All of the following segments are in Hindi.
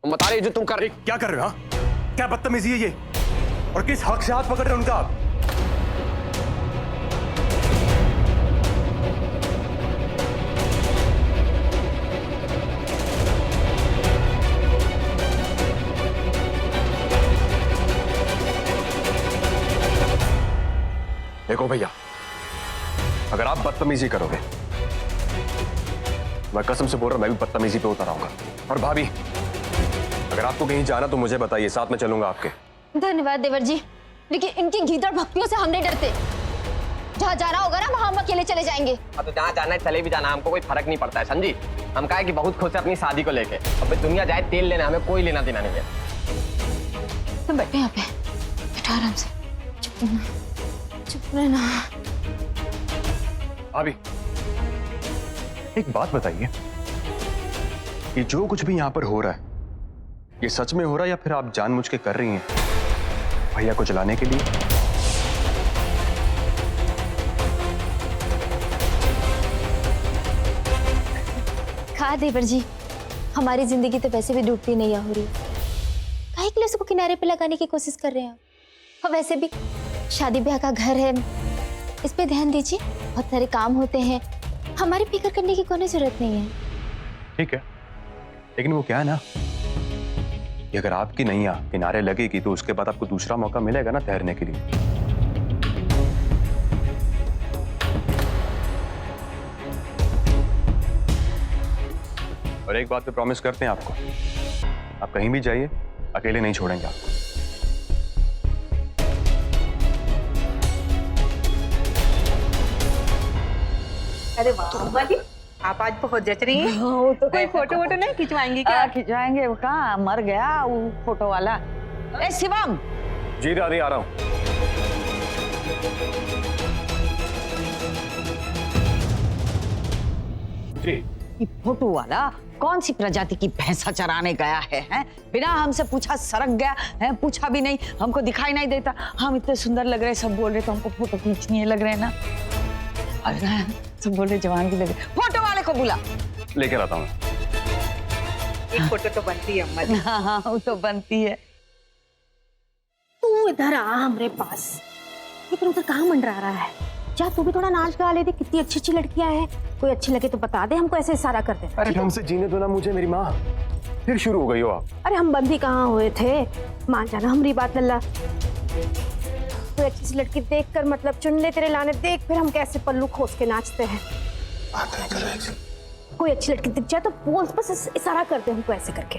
हम बता रहे जो तुम कर रहे। क्या कर रहे हो? हाँ, क्या बदतमीजी है ये? और किस हक से हाथ पकड़ रहे हो उनका आप? देखो भैया, अगर आप बदतमीजी करोगे, मैं कसम से बोल रहा हूं, मैं भी बदतमीजी पे उतर आऊंगा। और भाभी, अगर आपको कहीं जाना तो मुझे बताइए, साथ में चलूंगा आपके। धन्यवाद देवर जी, लेकिन इनकी गीदड़ भक्तियों से हम नहीं डरते। जहाँ जाना होगा ना वहाँ हम अकेले चले जाएंगे। तो जहाँ जाना है चले भी जाना, हमको कोई फर्क नहीं पड़ता है समझी। हम कहा कि बहुत खुश है अपनी शादी को लेके। अब दुनिया जाए तेल लेना, हमें कोई लेना देना नहीं है। तुम बैठे यहाँ पे, बैठो आराम से, चुप रहना। भाभी, एक बात बताइए, ये जो कुछ भी यहाँ पर हो रहा है, ये सच में हो रहा है या फिर आप जानबूझ के कर रही हैं भैया को जलाने के लिए? खा देवर जी, हमारी जिंदगी तो वैसे भी डूबती नहीं हो रही, काहे के लिए उसको किनारे पे लगाने की कोशिश कर रहे हैं? और वैसे भी शादी ब्याह का घर है, इस पे ध्यान दीजिए। बहुत सारे काम होते हैं, हमारी फिक्र करने की कोई जरूरत नहीं है। ठीक है, लेकिन वो क्या है ना कि अगर आपकी नैया किनारे लगेगी तो उसके बाद आपको दूसरा मौका मिलेगा ना तैरने के लिए। और एक बात पे प्रॉमिस करते हैं आपको, आप कहीं भी जाइए, अकेले नहीं छोड़ेंगे आपको। अरे वाह, आप आज बहुत जच रही हैं। वो तो कोई फोटो वोटो नहीं खिंचवाएंगी क्या? खिंचवाएंगे, वो कहाँ मर गया वो फोटो वाला। ए शिवम। जी दादी, आ रहा हूँ। जी। ये फोटो वाला कौन सी प्रजाति की भैंसा चराने गया है, हैं? बिना हमसे पूछा सरक गया है, पूछा भी नहीं, हमको दिखाई नहीं देता। हम इतने सुंदर लग रहे, सब बोल रहे तो हमको फोटो खींचनी है, लग रहे ना। सब बोल रहे जवान भी लग रहे। फोटो वाले को बुला, लेकर आता हूँ। एक फोटो तो बनती है अम्मा जी। हाँ, वो तो बनती है। तू इधर आ हमरे पास। ये पर उधर कहाँ मंडरा रहा है? जा तू भी थोड़ा नाच गा ले दे, कितनी अच्छी अच्छी लड़कियां हैं। कोई अच्छी लगे तो बता दे, हमको ऐसे इशारा कर दे। अरे ढंग से जीने दो ना मुझे, मेरी माँ। फिर शुरू हो गई हो आप। अरे हम बंदी कहाँ हुए थे, मान जाना हमारी बात लल्ला। कोई अच्छी सी लड़की देख कर मतलब चुन ले तेरे लाने, देख फिर हम कैसे पल्लू खोस के नाचते हैं। कोई अच्छी लड़की दिख जाए तो बोल, बस इशारा करते हैं हमको ऐसे करके।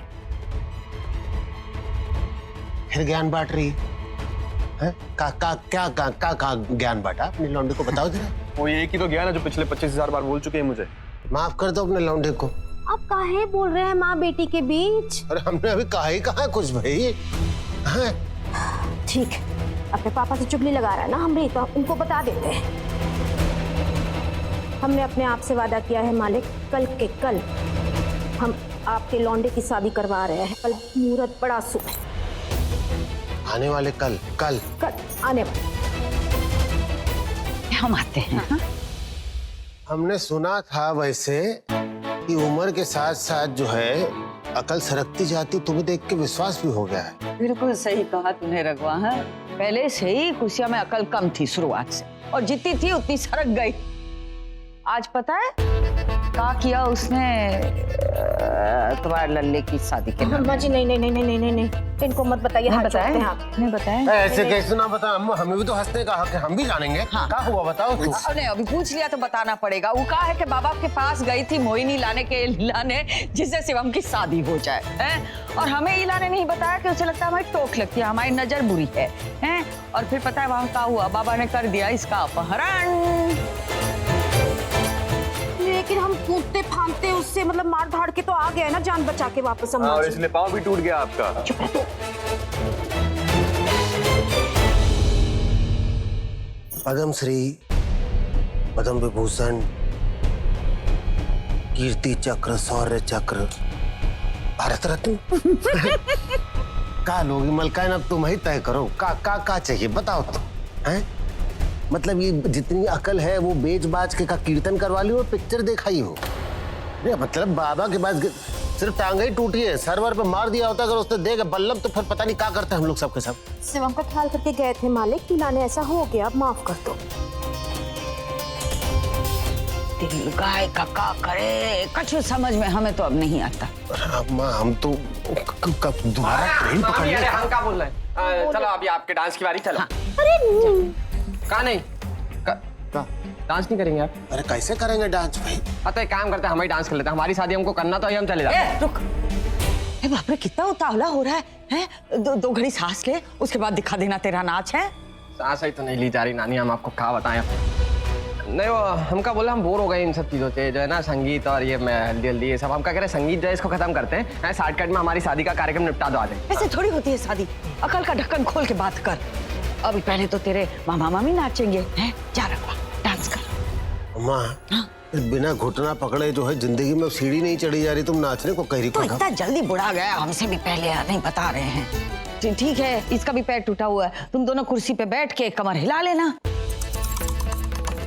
फिर ज्ञान बांट रही है? क्या ज्ञान बांटा? अपनी लौंडे को बताओ जरा। वो एक ही तो ज्ञान है जो पिछले 25,000 बार बोल चुके हैं मुझे। माफ कर दो अपने लौंडे को। आप काहे बोल रहे हैं माँ बेटी के बीच? अरे हमने अभी कहा कुछ भाई। हाँ? ठीक है, अपने पापा से चुगली लगा रहा है ना हमरे, तो उनको बता देते हैं। हमने अपने आप से वादा किया है मालिक, कल के कल हम आपके लौंडे की शादी करवा रहे हैं। कल मुहूर्त बड़ा शुभ है। आने वाले कल आने वाले हम आते हैं। हाँ? हमने सुना था वैसे कि उम्र के साथ साथ जो है अकल सरकती जाती, तुम्हें देख के विश्वास भी हो गया है। बिल्कुल सही कहा तूने रघुआ। है पहले से ही कुशिया में अकल कम थी शुरुआत से, और जितनी थी उतनी सरक गई। आज पता है क्या किया उसने तुम्हारे लल्ले की शादी के नाम? अम्मा जी नहीं, इनको मत बताइए। नहीं हाथ बताया? जोड़ते हैं आप। नहीं बताया? ऐसे कैसे ना बता अम्मा, हमें भी तो हंसने का हक है, हम भी जानेंगे। हाँ। क्या हुआ बताओ तू। नहीं, अभी पूछ लिया तो बताना पड़ेगा। वो कहा है कि बाबा के पास गई थी मोहिनी लाने जिससे शिवम की शादी हो जाए, हैं? और हमें ये लाने नहीं बताया कि उसे लगता है हमारी टोक लगती है, हमारी नजर बुरी है, हैं? और फिर पता है वहां क्या हुआ? बाबा ने कर दिया इसका अपहरण। लेकिन हम कूदते फांदते उससे मतलब मार धाड़ के तो आ गए ना, जान बचा के वापस। अम्मा और जी इसलिए पाँव भी टूट गया आपका। चुप रह तू। पद्मश्री, पद्म विभूषण, कीर्ति चक्र, शौर्य चक्र, भारत रत्न। का लोगी मलकान, अब तुम ही तय करो। का चाहिए बताओ तो। हैं? मतलब ये जितनी अकल है वो बेच बाज के का कीर्तन करवा ली और पिक्चर दिखाई हो। ये मतलब बाबा के पास सिर्फ टांगे ही टूटी है, सर्वर पे मार दिया होता अगर उसने देगा बल्लम तो फिर पता नहीं क्या करते हम लोग सबके सब। शिवम का ख्याल करके गए थे मालिक कि लाने ऐसा हो गया, अब माफ कर दो। तेरी गाय का करे कछु समझ में हमें तो अब नहीं आता। अम्मा हम तो कब दोबारा ट्रेन पकड़ अरे ले। हम क्या बोल रहे हैं? चलो अभी आपके डांस की बारी, चलो। कहाँ नहीं डांस नहीं करेंगे आप? अरे कैसे करेंगे डांस भाई? हाँ तो एक काम करते हैं, हम ही डांस कर लेते हैं। हमारी शादी हमको करना तो है, हम चले जाते हैं। रुक, बाप रे कितना उतावला हो रहा है? दो घड़ी सांस ले, उसके बाद दिखा देना तेरा नाच है। सांस ही तो नहीं ली जा रही नानी, हम आपको क्या बताएं। नहीं वो हमका बोला हम बोर हो गए इन सब चीजों से, जो है ना संगीत और ये हल्दी हल्दी ये सब। हम क्या कह रहे हैं, संगीत जो है इसको खत्म करते हैं, शॉर्टकट में हमारी शादी का कार्यक्रम निपटा दो आज। ऐसे थोड़ी होती है शादी, अकल का ढक्कन खोल के बात कर। अभी पहले तो तेरे मामा मामी नाचेंगे, हैं? जा रखा डांस कर। अम्मा बिना घुटना पकड़े जो है जिंदगी में सीढ़ी नहीं चढ़ी जा रही, तुम नाचने को कह रही तो हो। इतना जल्दी बुढ़ा गया, हमसे भी पहले नहीं बता रहे हैं। ठीक है, इसका भी पैर टूटा हुआ है, तुम दोनों कुर्सी पे बैठ के कमर हिला लेना।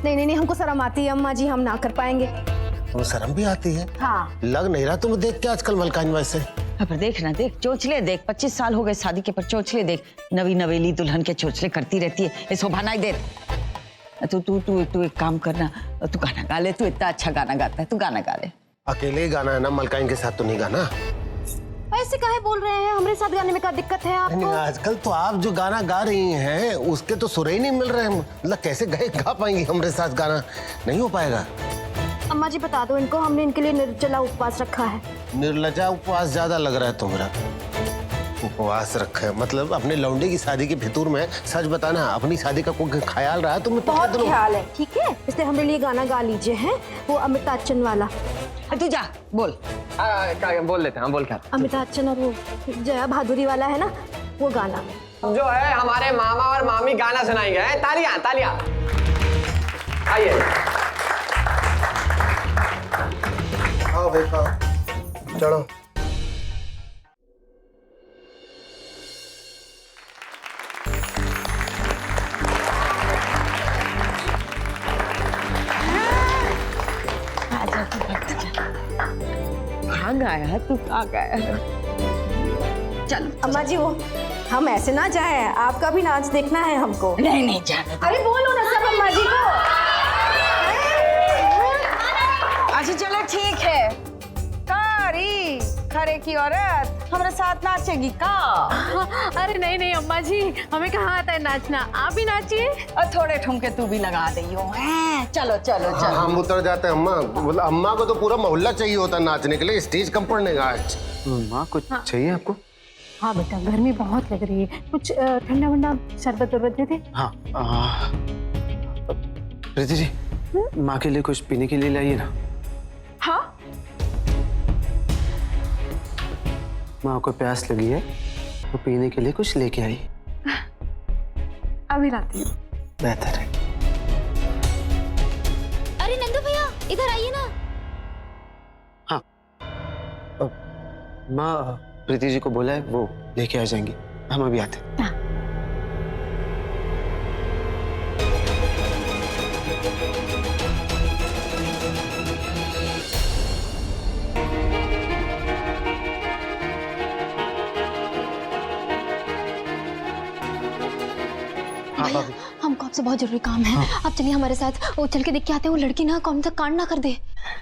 नहीं, हमको शर्म आती है अम्मा जी, हम ना कर पाएंगे। तुम्हें शर्म भी आती है? हाँ। लग नहीं रहा तुम्हें देख के आजकल मलकान वैसे। अब देख ना, देख चोचले देख, 25 साल हो गए शादी के, पर चोचले देख, नवी नवेली दुल्हन के चोचले करती रहती है, ये शोभा नहीं दे। तू एक काम करना, तू गाना गा ले, तू इतना अच्छा गाना गाता है, तू गाना गा ले। अकेले ही गाना है ना, मलकान के साथ तो नहीं गाना। ऐसे काहे बोल रहे हैं? हमारे साथ गाने में क्या दिक्कत है आपको? आजकल तो आप जो गाना गा रही हैं उसके तो सुर ही नहीं मिल रहे हैं, मतलब कैसे गा पाएंगी हमारे साथ गाना? नहीं हो पाएगा। अम्मा जी बता दो इनको, हमने इनके लिए निर्जला उपवास रखा है। निर्लजा उपवास ज्यादा लग रहा है तुम्हारा। उपवास रखा है मतलब अपने लौंडे की शादी की फितूर में सच बताना, अपनी शादी का कोई ख्याल रहा तुम्हें? बहुत ख्याल है, ठीक है, इसलिए हमारे लिए गाना गा लीजिए, हैं वो अमिताभ बच्चन वाला। तू जा बोल। क्या बोल लेते हैं, हम बोल क्या? अमिताभ बच्चन और वो जया भादुरी वाला है ना, वो गाना जो है हमारे मामा और मामी गाना सुनाएंगे। तालियां तालियां, आइए। आओ भाई आओ, चलो। कहाँ गाया है तू, कहाँ गाया है? चल अम्मा जी, वो हम ऐसे ना जाए, आपका भी नाच देखना है हमको। नहीं जाने। अरे बोलो ना सब अम्मा जी को। अच्छा चलो ठीक है। कारी खरे की औरत हमारे साथ नाचेगी का? अरे नहीं अम्मा जी, हमें कहाँ आता है नाचना, आप ही नाचिए। और थोड़े ठुमके तू भी लगा दे हो। चलो चलो हाँ, चलो। हम उतर जाते हैं अम्मा। मतलब अम्मा को तो पूरा मोहल्ला चाहिए होता नाचने के लिए, स्टेज कम पड़ने का आज। माँ कुछ चाहिए आपको? हाँ बेटा, गर्मी बहुत लग रही है, कुछ ठंडा वंडा शरबत वरबत दे दे। हाँ प्रीति जी, माँ के लिए कुछ पीने के लिए लाइए ना। हाँ माँ को प्यास लगी है तो पीने के लिए कुछ लेके आई। अभी लाती हूँ। बेहतर है। अरे नंदू भैया इधर आइए ना। हाँ माँ प्रीति जी को बोला है, वो लेके आ जाएंगी, हम अभी आते हैं। भैया हमको आपसे बहुत जरूरी काम है। आप चलिए हमारे साथ, वो चल के देख के आते हैं, वो लड़की ना कौन सा कांड ना कर दे।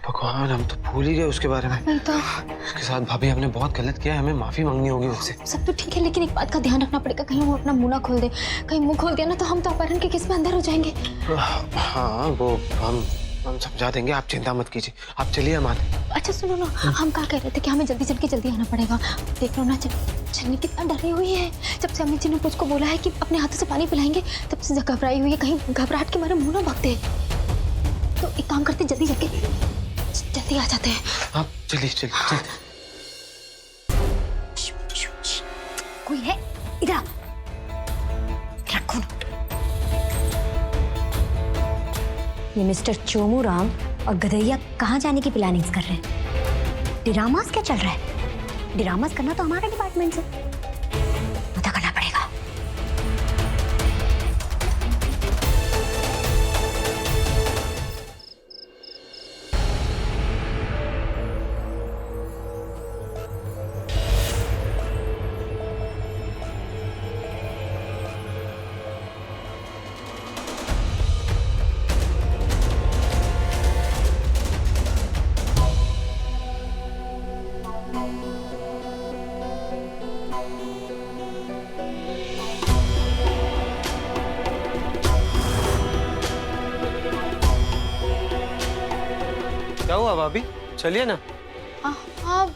भगवान, हम तो भूल ही गए उसके बारे में। नहीं तो उसके साथ भाभी हमने बहुत गलत किया है, हमें माफी मांगनी होगी उससे। सब तो ठीक है, लेकिन एक बात का ध्यान रखना पड़ेगा, कहीं वो अपना मुंह ना खोल दे। कहीं मुंह खोल दिया ना तो हम तो अपहरण के केस में अंदर हो जाएंगे। हाँ वो हम समझा देंगे, आप चिंता मत कीजिए। आप चलिए, हम आते। अच्छा सुनो ना, हम क्या कह रहे थे कि हमें जल्दी आना पड़ेगा। देख लो ना चलनी कितना डरी हुई है। जब से अम्मी जी ने उसको बोला है कि अपने हाथों से पानी पिलाएंगे, तब से घबराई हुई है, कहीं घबराहट के मारे मुंह ना भागते। तो एक काम करते, जल्दी आ जाते हैं। आप चलिए। कोई है इधर, रखो। ये मिस्टर चोमूराम और गधैया कहाँ जाने की प्लानिंग्स कर रहे हैं? डिरामास क्या चल रहा है? डिरामास करना तो हमारा डिपार्टमेंट है, पता करना पड़ेगा। भाभी, चलिए ना। अब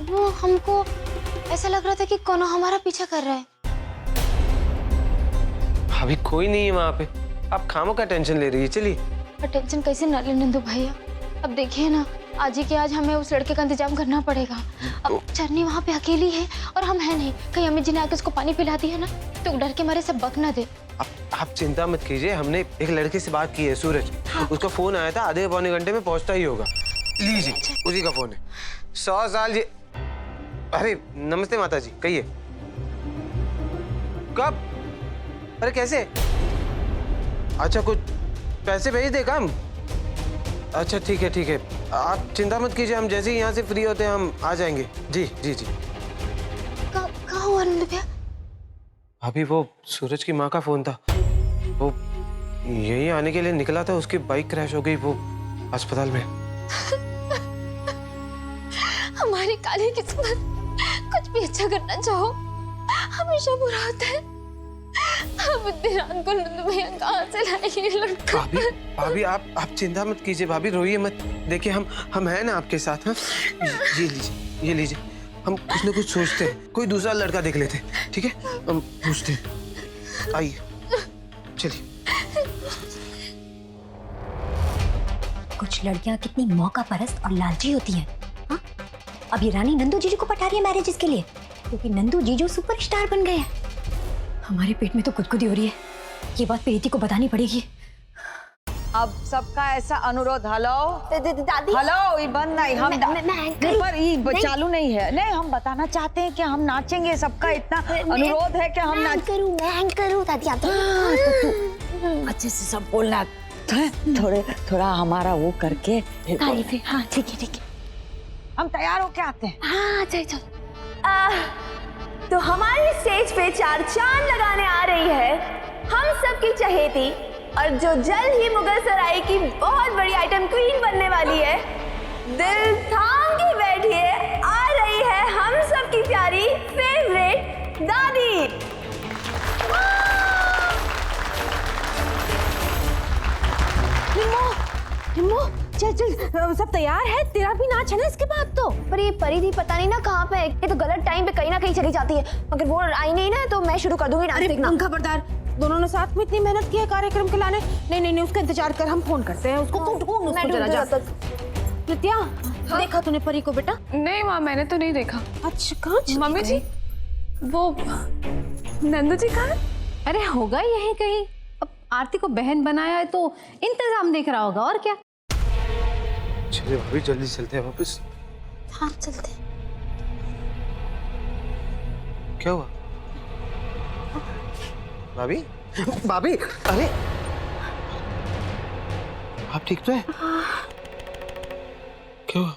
वो हमको ऐसा लग रहा था कि कौन हमारा पीछा कर रहा है। भाभी कोई नहीं है वहाँ पे, आप खामों का टेंशन ले रही है, चलिए। पर टेंशन कैसे ना ले नंदू भैया, अब देखिए ना, आज ही के आज हमें उस लड़के का इंतजाम करना पड़ेगा। अब चरनी वहाँ पे अकेली है और हम हैं नहीं, कहीं अम्मी जी ने आके उसको पानी पिला दिया ना तो डर के मारे सब बक ना दे। आप चिंता मत कीजिए, हमने एक लड़के से बात की है, सूरज। उसका फोन आया था, आधे पौने घंटे में पहुंचता ही होगा। लीजिए, उसी का फोन है। 100 साल ये। अरे नमस्ते माता जी, कहिए। कब? अरे कैसे? अच्छा, कुछ पैसे भेज दे कम। अच्छा ठीक है ठीक है, आप चिंता मत कीजिए, हम जैसे ही यहाँ से फ्री होते हैं हम आ जाएंगे। जी जी जी। कहाँ हुआ नंदू भैया? अभी वो सूरज की माँ का फोन था, वो यही आने के लिए निकला था, उसकी बाइक क्रैश हो गई, वो अस्पताल में। हमारी काली किस्मत, कुछ भी अच्छा करना चाहो हमेशा बुरा होता है। अब इतनी रात को नंदू भैया कहाँ से लाएंगे लड़का? भाभी आप चिंता मत कीजिए, भाभी रोइए मत। देखिए हम हैं ना आपके साथ। हाँ, ये लीजिए, हम कुछ ना कुछ सोचते हैं, कोई दूसरा लड़का देख लेते हैं, ठीक है? हम पूछते हैं, आइए चलिए। कुछ लड़कियां कितनी मौका परस्त और लालची होती हैं। हाँ? अब ये रानी नंदू जीजू को पटा रही है मैरिजेस के लिए, क्योंकि नंदू जीजू सुपरस्टार बन गए हैं। हमारे पेट में तो गुदगुदी हो रही है, ये बात प्रीति को बतानी पड़ेगी। अब सबका ऐसा अनुरोध। हेलो दादी, हेलो, ये बंद नहीं, हम पर ये चालू नहीं है। नहीं, हम बताना चाहते हैं कि हम नाचेंगे, सबका इतना अनुरोध है कि हम नाच करूं दादी, आप अच्छे से सब बोलना, थोड़ा हमारा वो करके। हाँ ठीक है हम तैयार होके आते हैं। हाँ चल। तो हमारी स्टेज पे 4 चांद लगाने आ रही है हम सबकी चहेती, और जो जल्द ही मुगल सराय की बहुत बड़ी आइटम क्वीन बनने वाली है। दिल थाम के बैठिए, आ रही है हम सबकी प्यारी फेवरेट दादी। हिम्मो, चल सब तैयार है, तेरा भी नाच है ना इसके बाद तो। पर ये परी थी पता नहीं ना कहाँ पे है, ये तो गलत टाइम पे कहीं ना कहीं चली जाती है। अगर वो आई नहीं ना तो मैं शुरू कर दूंगी डांस देखना। खबरदार, दोनों ने साथ में इतनी मेहनत की है कार्यक्रम के लाने। नहीं, उसका इंतजार कर, हम फोन करते हैं उसको। तू ढूंढ उसको जरा जा। नित्या, देखा तूने परी को बेटा? नहीं माँ, मैंने तो नहीं देखा। अच्छा, कहाँ? मम्मी जी, वो नंदू जी कहाँ है? अरे होगा यहीं कहीं, अब आरती को बहन बनाया है तो इंतजाम देख रहा होगा, और क्या। चलिए भाभी, जल्दी चलते हैं वापस। हाँ चलते। क्या हुआ भाभी? भाभी, अरे आप ठीक तो है? क्या हुआ?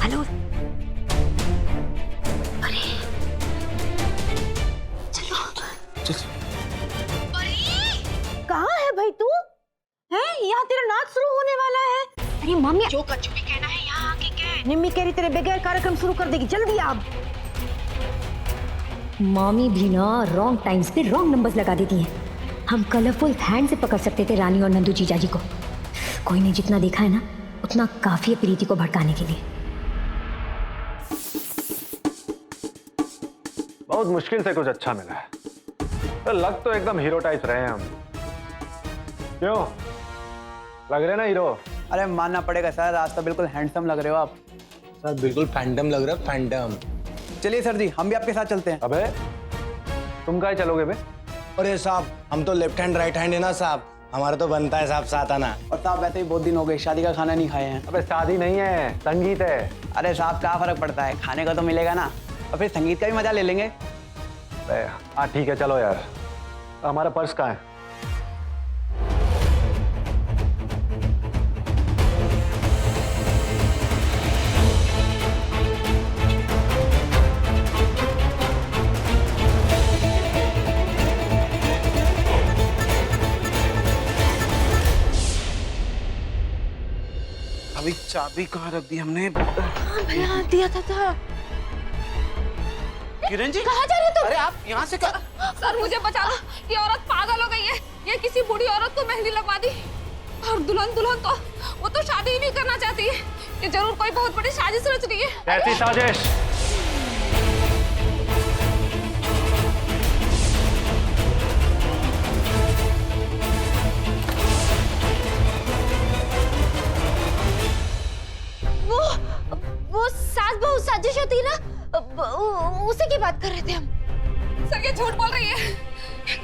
हेलो, कहाँ है भाई तू? है यहाँ तेरा नाच शुरू होने वाला है। अरे मम्मी, जो कुछ भी कहना है यहाँ आके कह। निम्मी कह रही तेरे बगैर कार्यक्रम शुरू कर देगी, जल्दी आप। मम्मी भी ना रॉन्ग टाइम्स पे रॉन्ग नंबर्स लगा देती हैं। हम कलरफुल हैंड से पकड़ सकते थे रानी और नंदू जीजा जी को। कोई ने जितना देखा है ना उतना काफी है प्रीति को भड़काने के लिए। बहुत मुश्किल से कुछ अच्छा मिला है, तो लग तो एकदम हीरो टाइप रहे हैं हम। क्यों लग रहे ना हीरो? अरे मानना पड़ेगा सर, आज तो बिल्कुल हैंडसम लग रहे हो आप। सर बिल्कुल फैंटम लग रहा है, फैंटम। चलिए सर जी, हम भी आपके साथ चलते हैं। अबे तुम कहाँ चलोगे बे? अरे साहब, हम तो लेफ्ट हैंड राइट हैंड है ना साहब, हमारा तो बनता है साहब साथ आना। और साहब वैसे ही बहुत दिन हो गए, शादी का खाना नहीं खाए हैं। अबे शादी नहीं है, संगीत है। अरे साहब क्या फर्क पड़ता है, खाने का तो मिलेगा ना, और फिर संगीत का भी मजा ले लेंगे। हाँ ठीक है, चलो यार। हमारा पर्स कहाँ है? अभी चाबी कहाँ रख दी हमने? हाँ भैया, दिया था। किरण जी कहाँ जा रहे हो तुम? अरे आप यहाँ से क्या? सर मुझे बचा लो, ये औरत पागल हो गई है। ये किसी बूढ़ी औरत को मेहंदी लगवा दी और दुल्हन तो वो तो शादी ही नहीं करना चाहती है। ये जरूर कोई बहुत बड़ी साजिश रच रही है। कैसी साजिश? वो सास बहू साजिश होती है ना, उसी की बात कर रहे थे हम। सर ये झूठ बोल रही है,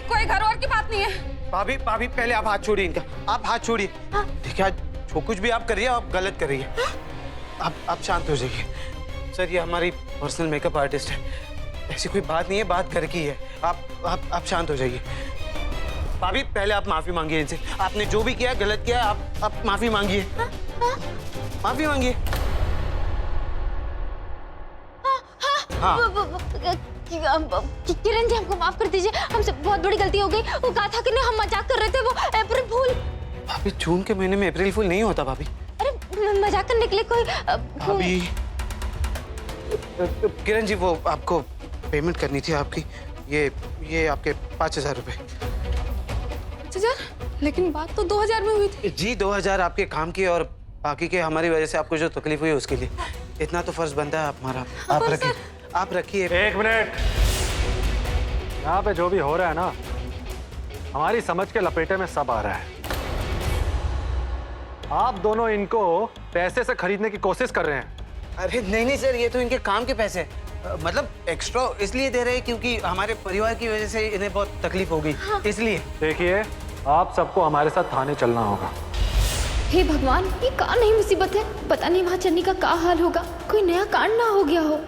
कोई घर और की बात नहीं है। भाभी भाभी पहले आप हाथ छोड़िए इनका, आप हाथ छोड़िए। देखिए आज जो कुछ भी आप कर रही है आप गलत कर रही है। आप शांत हो जाइए। सर ये हमारी पर्सनल मेकअप आर्टिस्ट है, ऐसी कोई बात नहीं है, बात घर की है। आप शांत हो जाइए। भाभी पहले आप माफी मांगिए इनसे, आपने जो भी किया गलत किया, आप माफी मांगिए। माफी मांगिए। किरण जी हमको माफ कर दीजिए, हमसे बहुत बड़ी गलती हो गई। वो कहा था कि नहीं, हम मजाक कर रहे थे, वो अप्रैल फूल। भाभी जून के महीने में अप्रैल फूल नहीं होता भाभी। अरे मजाक करने के लिए कोई भाभी किरण जी वो आपको पेमेंट करनी थी आपकी, ये आपके 5,000 रुपए। 5,000? लेकिन बात तो 2,000 में हुई थी। जी 2,000 आपके काम की और बाकी के हमारी वजह से आपको जो तकलीफ हुई उसके लिए। इतना तो फर्ज बनता है हमारा। आप रखिए। 1 मिनट। यहाँ पे जो भी हो रहा है ना, हमारी समझ के लपेटे में सब आ रहा है। आप दोनों इनको पैसे से खरीदने की कोशिश कर रहे हैं। अरे नहीं सर, ये तो इनके काम के पैसे हैं। मतलब एक्स्ट्रा इसलिए दे रहे हैं क्योंकि हमारे परिवार की वजह से इन्हें बहुत तकलीफ हो गई, इसलिए। देखिए आप सबको हमारे साथ थाने चलना होगा। हे भगवान, ये कहाँ नहीं मुसीबत है। पता नहीं वहाँ चन्नी का क्या हाल होगा, कोई नया कांड ना हो गया हो।